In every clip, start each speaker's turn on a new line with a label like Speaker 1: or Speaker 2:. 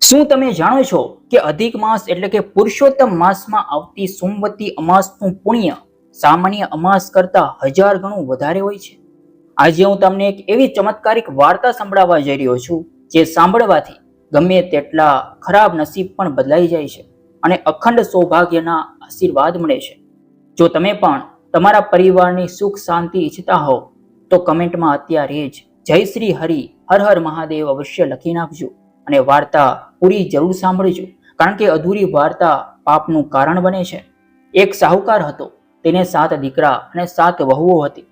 Speaker 1: શું તમે જાણો છો કે અધિક માસ એટલે કે પુરુષોત્તમ માસમાં આવતી સોમવતી અમાસનું પુણ્ય સામાન્ય અમાસ કરતા 1000 ગણું વધારે હોય છે? આજે હું તમને એક એવી ચમત્કારિક વાર્તા સંભળાવવા જઈ રહ્યો છું જે સાંભળવાથી ગમે તેટલા ખરાબ નસીબ પણ બદલાઈ જાય છે અને અખંડ સૌભાગ્યના આશીર્વાદ મળે છે. જો તમે પણ તમારા પરિવારની સુખ શાંતિ ઈચ્છતા હો તો કમેન્ટમાં અત્યારે જ જય શ્રી હરિ હર હર મહાદેવ અવશ્ય લખી નાખજો અને વાર્તા પૂરી જરૂર સાંભળજો, કારણ કે અધૂરી વાર્તા પાપનું કારણ બને છે. એક સાહુકાર હતો, તેને 7 દીકરા અને 7 વહુઓ હતી.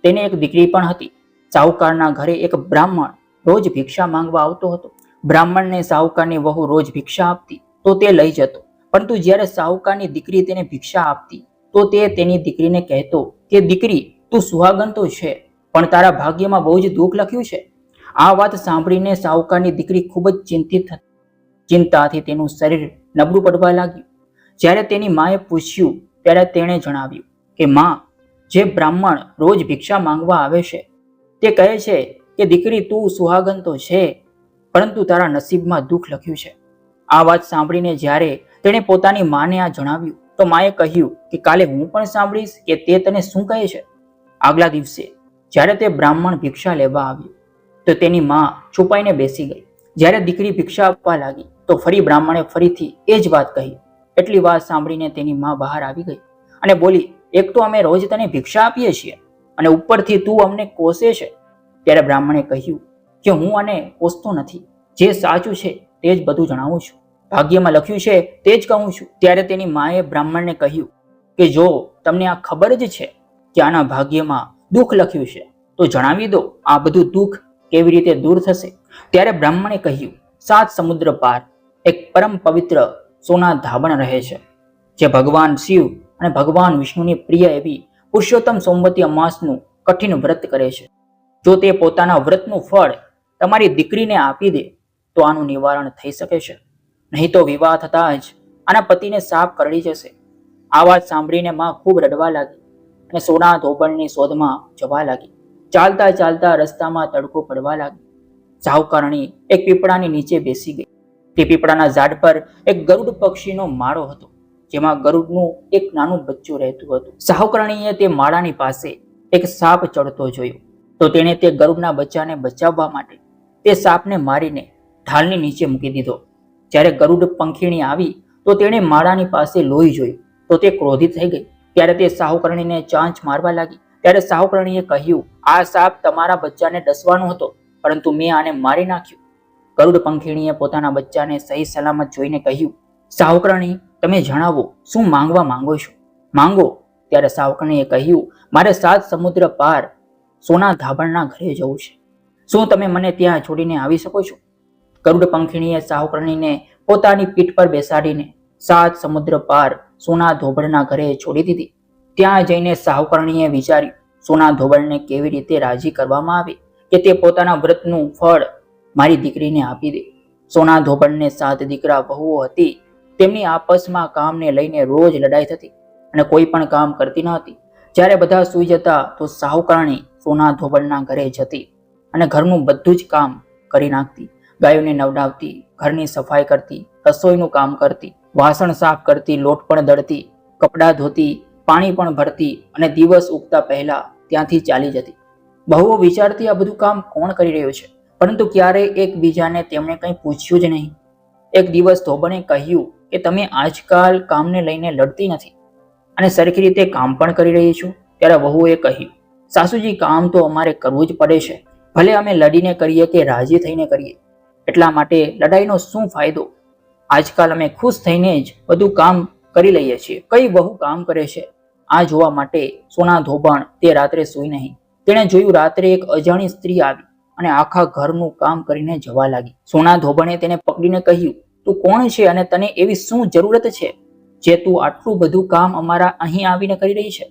Speaker 1: તેને એક દીકરી પણ હતી. સાહુકારના ઘરે એક બ્રાહ્મણ રોજ ભિક્ષા માંગવા આવતો હતો. બ્રાહ્મણને સાહુકારની વહુ રોજ ભિક્ષા આપતી તો તે લઈ જતો, પરંતુ જ્યારે સાહુકારની દીકરી તેને ભિક્ષા આપતી તો તે તેની દીકરીને કહેતો કે દીકરી, તું સુહાગન તો છે, પણ તારા ભાગ્યમાં બહુ જ દુઃખ લખ્યું છે. આ વાત સાંભળીને સાહુકારની દીકરી ખૂબ જ ચિંતિત હતી. ચિંતાથી તેનું શરીર નબળું પડવા લાગ્યું. જ્યારે તેની માએ પૂછ્યું ત્યારે તેણે જણાવ્યું કે માં, જે બ્રાહ્મણ રોજ ભિક્ષા માંગવા આવે છે તે કહે છે કે દીકરી, તું સુહાગન તો છે, પરંતુ તારા નસીબમાં દુઃખ લખ્યું છે. આ વાત સાંભળીને જ્યારે તેણે પોતાની માને આ જણાવ્યું તો માએ કહ્યું કે કાલે હું પણ સાંભળીશ કે તે તને શું કહે છે. આગલા દિવસે જ્યારે તે બ્રાહ્મણ ભિક્ષા લેવા આવ્યો તો તેની માં છુપાઈને બેસી ગઈ. જ્યારે દીકરી ભિક્ષા આપવા લાગી તો ફરી બ્રાહ્મણે ફરીથી એ જ વાત કહી. એટલી વાત સાંભળીને તેની માં બહાર આવી ગઈ અને બોલી, એક તો અમે રોજ તને ભિક્ષા આપીએ છીએ અને ઉપરથી તું અમને કોસે છે. ત્યારે બ્રાહ્મણે કહ્યું કે હું આને કોસતો નથી, જે સાચું છે તે જ બધું જણાવું છું, ભાગ્યમાં લખ્યું છે તે જ કહું છું. ત્યારે તેની માએ બ્રાહ્મણને કહ્યું કે જો તમને આ ખબર જ છે કે આના ભાગ્યમાં દુઃખ લખ્યું છે તો જણાવી દો, આ બધું દુઃખ કેવી રીતે દૂર થશે. ત્યારે બ્રાહ્મણે કહ્યું, 7 સમુદ્ર પાર એક પરમ પવિત્ર સોના ધાબણ રહે છે, જે ભગવાન શિવ અને ભગવાન વિષ્ણુની પ્રિય એવી પુરુષોત્તમ સોમવતી અમાસનું કઠિન વ્રત કરે છે. જો તે પોતાના વ્રતનું ફળ તમારી દીકરીને આપી દે તો આનું નિવારણ થઈ શકે છે, નહીં તો વિવાહ થતાં જ આના પતિને સાપ કરડી જશે. આ વાત સાંભળીને માં ખૂબ રડવા લાગી અને સોના ધોબણની શોધમાં જવા લાગી. ચાલતા ચાલતા રસ્તામાં તડકો પડવા લાગ્યો. સાહુકારણી એક પીપળાની નીચે બેસી ગઈ. તે પીપળાના ઝાડ પર એક ગરુડ પક્ષીનો માળો હતો, જેમાં ગરુડનું એક નાનું બચ્ચું રહેતું હતું. સાહુકારણીએ તે માળાની પાસે એક સાપ ચડતો જોયો તો તેણે તે ગરુડના બચ્ચાને બચાવવા માટે તે સાપને મારીને ઢાલની નીચે મૂકી દીધો. જ્યારે ગરુડ પંખીણી આવી તો તેણે માળાની પાસે લોહી જોયું તો તે ક્રોધિત થઈ ગઈ. ત્યારે તે સાહુકારણીને ચાંચ મારવા લાગી. ત્યારે સાહુકારણીએ કહ્યું, આ સાપ તમારા બચ્ચાને ડસવાનો હતો, પરંતુ મેં આને મારી નાખ્યું. ગરુડ પંખીણીએ પોતાના બચ્ચાને સહી સલામત જોઈને કહ્યું, સાહુકારણી, તમે જણાવો, શું માંગવા માંગો છો? માંગો. ત્યારે સાહુકારણીએ કહ્યું, મારે 7 સમુદ્ર પાર સોના ધાબણના ઘરે જવું છે. શું તમે મને ત્યાં છોડીને આવી શકો છો? ગરુડ પંખીણીએ સાહુકારણીને પોતાની પીઠ પર બેસાડીને 7 સમુદ્ર પાર સોના ધોબણના ઘરે છોડી દીધી. ત્યાં જઈને સાહુકારણીએ વિચાર્યું, સોના ધોબણને કેવી રીતે રાજી કરવામાં આવે કે તે પોતાના વ્રતનું ફળ મારી દીકરીને આપી દે. સોના ધોબણને 7 દીકરા વહુઓ હતી. તેમની આપસમાં કામને લઈને રોજ લડાઈ થતી અને કોઈ પણ કામ કરતી ન હતી. જ્યારે બધા સૂઈ જતા તો સાહુકારણી સોના ધોબણના ઘરે જતી અને ઘરનું બધું જ કામ કરી નાખતી. ગાયોને નવડાવતી, ઘરની સફાઈ કરતી, રસોઈનું કામ કરતી, વાસણ સાફ કરતી, લોટ પણ દળતી, કપડાં ધોતી, પાણી પણ ભરતી અને દિવસ ઉગતા પહેલા ત્યાંથી ચાલી જતી. બહુઓ વિચારતી, આ બધું કામ કોણ કરી રહ્યું છે, પરંતુ ક્યારેય એકબીજાને તેમણે કંઈ પૂછ્યું જ નહીં. એક દિવસ ધોબણે કહ્યું કે તમે આજકાલ કામને લઈને લડતી નથી અને સરખી રીતે કામ પણ કરી રહી છો. ત્યારે વહુએ કહ્યું, સાસુજી, કામ તો અમારે કરવું જ પડે છે, ભલે અમે લડીને કરીએ કે રાજી થઈને કરીએ. એટલા માટે લડાઈનો શું ફાયદો? આજકાલ અમે ખુશ થઈને જ બધું કામ કરી લઈએ છીએ. કઈ વહુ કામ કરે છે? આ જોવા માટે સોના ધોબણ તે રાત્રે સૂઈ નહીં. તેણે જોયું, રાત્રે એક અજાણી સ્ત્રી આવી અને આખા ઘરનું કામ કરીને જવા લાગી. સોના ધોબણે તેને પકડીને કહ્યું, તું કોણ છે અને તને એવી શું જરૂરત છે જે તું આટલું બધું કામ અમારા અહીં આવીને કરી રહી છે?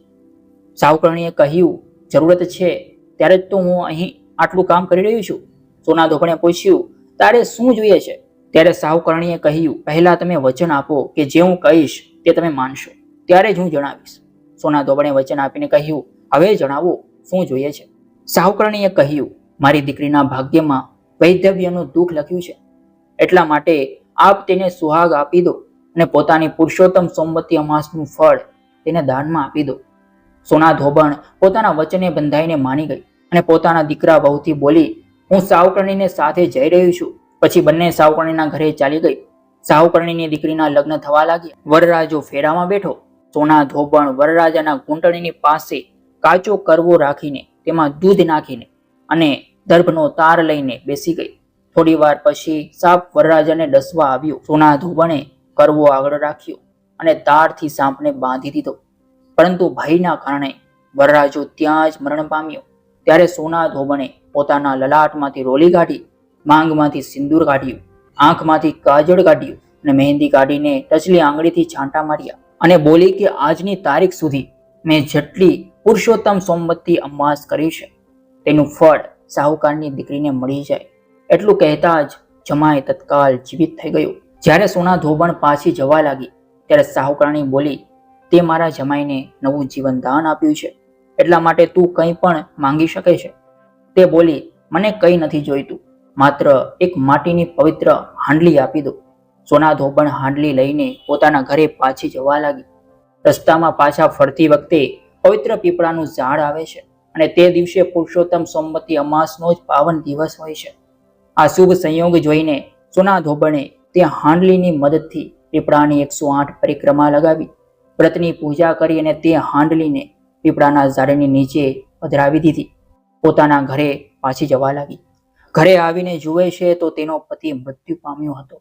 Speaker 1: સાહુકારણીએ કહ્યું, જરૂરત છે ત્યારે જ તો હું અહીં આટલું કામ કરી રહ્યું છું. સોના ધોબણે પૂછ્યું, તારે શું જોઈએ છે? ત્યારે સાહુકારણીએ કહ્યું, પહેલા તમે વચન આપો કે જે હું કહીશ તે તમે માનશો, ત્યારે જ હું જણાવીશ. સોના ધોબણે વચન આપીને કહ્યું, હવે જણાવો, શું જોઈએ છે? સાહુકારણીએ કહ્યું, મારી દીકરીના ભાગ્યમાં વૈધવ્યનું દુઃખ લખ્યું છે, એટલા માટે આપ તેને સુહાગ આપી દો અને પોતાની પુરુષોત્તમ સોમવતી અમાસનું ફળ તેને દાનમાં આપી દો. સોના ધોબણ પોતાના વચને બંધાઈને માની ગઈ અને પોતાના દીકરા વહુથી બોલી, હું સાવકર્ણીને સાથે જઈ રહ્યું છું. પછી બંને સાવકર્ણીના ઘરે ચાલી ગઈ. સાવકર્ણીની દીકરીના લગ્ન થવા લાગ્યા. વરરાજો ફેરામાં બેઠો. સોના ધોબણ વરરાજાના ઘૂંટણીની પાસે કાચો કરવો રાખીને તેમાં દૂધ નાખીને અને દર્ભનો તાર લઈને બેસી ગઈ. થોડી વાર પછી સાપ વરરાજાને ડસવા આવ્યો. સોના ધોબણે કરવો આગળ રાખ્યો અને તારથી સાપને બાંધી દીધો. પરંતુ ભયના કારણે વરરાજો ત્યાં જ મરણ પામ્યો. ત્યારે સોના ધોબણે પોતાના લલાટમાંથી રોલી કાઢી, માંગમાંથી સિંદૂર કાઢ્યું, આંખમાંથી કાજળ કાઢ્યું અને મહેંદી કાઢીને ટચલી આંગળીથી છાંટા માર્યા અને બોલી કે આજની તારીખ સુધી મેં જેટલી પુરુષોત્તમ સોમવતી અમાસ કરી છે તેનું ફળ સાહુકારની દીકરીને મળી જાય. એટલું કહેતા જ જમાઈ તત્કાલ જીવિત થઈ ગયો. જ્યારે સોના ધોબણ પાછી જવા લાગી ત્યારે સાહુકારણી બોલી, તે મારા જમાઈને નવું જીવન દાન આપ્યું છે, એટલા માટે તું કંઈ પણ માંગી શકે છે. તે બોલી, મને કંઈ નથી જોઈતું, માત્ર એક માટીની પવિત્ર હાંડલી આપી દો. સોના ધોબણ હાંડલી લઈને પોતાના ઘરે પાછી જવા લાગી. રસ્તામાં પાછા ફરતી વખતે પવિત્ર પીપળાનું ઝાડ આવે છે અને તે દિવસે પુરુષોત્તમ સોમવતી અમાસનો જ પાવન દિવસ હોય છે. આ શુભ સંયોગ જોઈને સોના ધોબણે તે હાંડલીની મદદથી પીપળાની 108 પરિક્રમા લગાવી, વ્રતની પૂજા કરી અને તે હાંડલીને પીપળાના ઝાડની નીચે પધરાવી દીધી. પોતાના ઘરે પાછી જવા લાગી. ઘરે આવીને જુએ છે તો તેનો પતિ મૃત્યુ પામ્યો હતો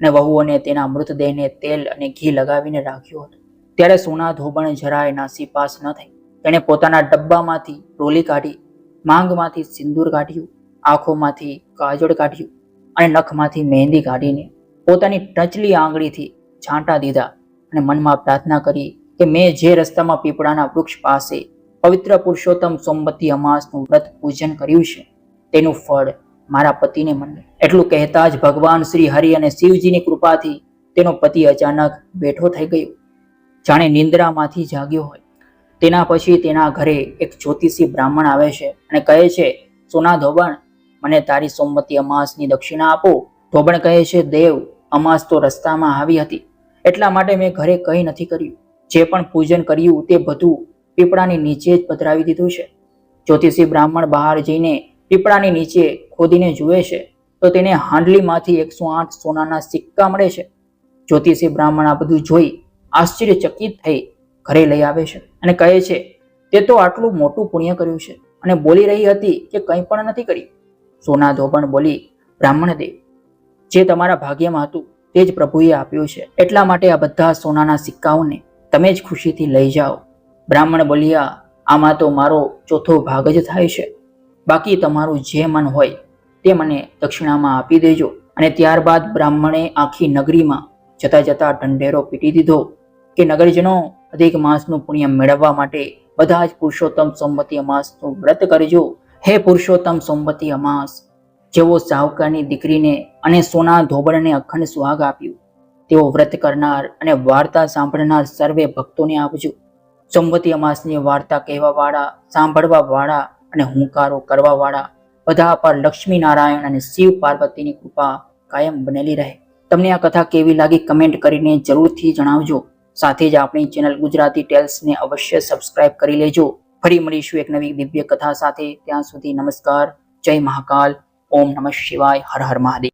Speaker 1: અને વહુઓને તેના મૃતદેહને તેલ અને ઘી લગાવીને રાખ્યો હતો. ત્યારે સોના ધોબણ જરાય નાસીપાસ ન થઈ. તેણે પોતાના ડબ્બામાંથી રોલી કાઢી, માંગમાંથી સિંદૂર કાઢ્યું, આંખોમાંથી કાજળ કાઢ્યું અને નખમાંથી મહેંદી કાઢીને પોતાની ટચલી આંગળીથી છાંટા દીધા અને મનમાં પ્રાર્થના કરી કે મેં જે રસ્તામાં પીપળાના વૃક્ષ પાસે પવિત્ર પુરુષોત્તમ સોમવતી અમાસનું વ્રત પૂજન કર્યું છે તેનું ફળ મારા પતિને મળે. એટલું કહેતા જ ભગવાન શ્રી હરિ અને શિવજીની કૃપાથી તેનો પતિ અચાનક બેઠો થઈ ગયો, જાણે નિંદ્રામાંથી જાગ્યો હોય. તેના પછી તેના ઘરે એક જ્યોતિષી બ્રાહ્મણ આવે છે અને કહે છે, સોના ધોબણ, મને તારી સોમવતી અમાસની દક્ષિણા આપો. ધોબણ કહે છે, દેવ, અમાસ તો રસ્તામાં આવી હતી, એટલા માટે મેં ઘરે કંઈ નથી કર્યું. જે પણ પૂજન કર્યું તે બધું પીપળાની નીચે જ પધરાવી દીધું છે. જ્યોતિષી બ્રાહ્મણ બહાર જઈને પીપળાની નીચે ખોદીને જુએ છે તો તેને હાંડલીમાંથી 108 સોનાના સિક્કા મળે છે. જ્યોતિષી બ્રાહ્મણ આ બધું જોઈ આશ્ચર્યચકિત થઈ ઘરે લઈ આવે છે અને કહે છે, તે તો આટલું મોટું પુણ્ય કર્યું છે અને બોલી રહી હતી કે કંઈ પણ નથી કર્યું. સોના ધોબણ બોલી, બ્રાહ્મણ દેવ, જે તમારા ભાગ્યમાં હતું તે જ પ્રભુએ આપ્યું છે, એટલા માટે આ બધા સોનાના સિક્કાઓને તમે જ ખુશીથી લઈ જાઓ. બ્રાહ્મણ બોલ્યા, આમાં તો મારો ચોથો ભાગ જ થાય છે, બાકી તમારું જે મન હોય તે મને દક્ષિણામાં આપી દેજો. અને ત્યારબાદ બ્રાહ્મણે આખી નગરીમાં જતા જતા ઢંઢેરો પીટી દીધો કે નગરજનો, અધિક માસનું પુણ્ય મેળવવા માટે બધા જ પુરુષોત્તમ સોમવતી અમાસનું વ્રત કરજો. હે પુરુષોત્તમ સોમવતી અમાસ, જેવો સાહુકારની દીકરીને અને સોના ધોબણને અખંડ સુહાગ આપ્યું, તેઓ વ્રત કરનાર અને વાર્તા સાંભળનાર સર્વે ભક્તોને આપજો. સોમવતી અમાસની વાર્તા કહેવાવાળા, સાંભળવાવાળા અને હુંકારો કરવાવાળા બધા પર લક્ષ્મી નારાયણ અને શિવ પાર્વતીની કૃપા કાયમ બનેલી રહે. તમને આ કથા કેવી લાગી કમેન્ટ કરીને જરૂરથી જણાવજો. સાથે જ આપણી ચેનલ ગુજરાતી ટેલ્સને અવશ્ય સબસ્ક્રાઇબ કરી લેજો. ફરી મળીશું એક નવી દિવ્ય કથા સાથે. ત્યાં સુધી નમસ્કાર, જય મહાકાલ, ઓમ નમઃ શિવાય, હર હર મહાદેવ.